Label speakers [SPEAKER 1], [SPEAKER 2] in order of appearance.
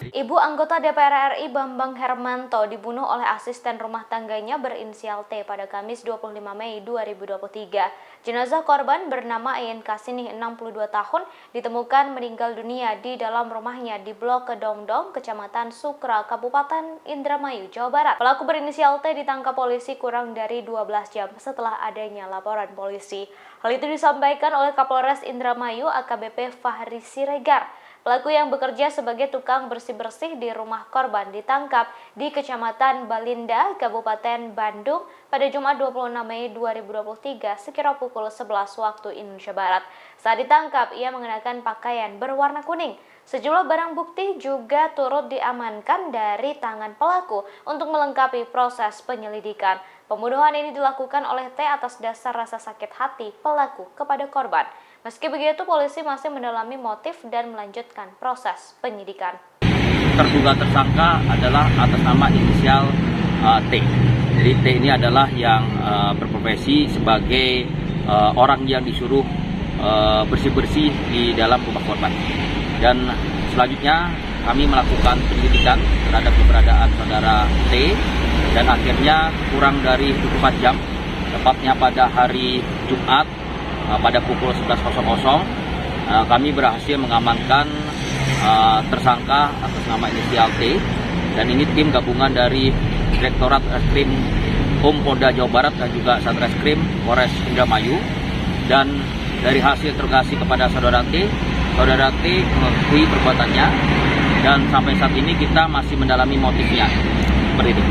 [SPEAKER 1] Ibu anggota DPR RI Bambang Hermanto dibunuh oleh asisten rumah tangganya berinisial T pada Kamis 25 Mei 2023. Jenazah korban bernama Ayen Kasinih 62 tahun ditemukan meninggal dunia di dalam rumahnya di Blok Kedongdong, Kecamatan Sukra, Kabupaten Indramayu, Jawa Barat. Pelaku berinisial T ditangkap polisi kurang dari 12 jam setelah adanya laporan polisi. Hal itu disampaikan oleh Kapolres Indramayu AKBP Fahri Siregar. Pelaku yang bekerja sebagai tukang bersih-bersih di rumah korban ditangkap di Kecamatan Balinda, Kabupaten Bandung pada Jumat 26 Mei 2023 sekira pukul 11 waktu Indonesia Barat. Saat ditangkap, ia mengenakan pakaian berwarna kuning. Sejumlah barang bukti juga turut diamankan dari tangan pelaku untuk melengkapi proses penyelidikan. Pembunuhan ini dilakukan oleh T atas dasar rasa sakit hati pelaku kepada korban. Meski begitu, polisi masih mendalami motif dan melanjutkan proses penyidikan.
[SPEAKER 2] Terduga tersangka adalah atas nama inisial T. Jadi T ini adalah yang berprofesi sebagai orang yang disuruh bersih-bersih di dalam rumah korban. Dan selanjutnya kami melakukan penyelidikan terhadap keberadaan saudara T dan akhirnya kurang dari 24 jam, tepatnya pada hari Jumat pada pukul 11.00 kami berhasil mengamankan tersangka atas nama inisial T, dan ini tim gabungan dari Direktorat Reskrim Polda Jawa Barat dan juga Satreskrim Polres Indramayu. Dan dari hasil interogasi kepada saudara T mengakui perbuatannya dan sampai saat ini kita masih mendalami motifnya. Seperti itu.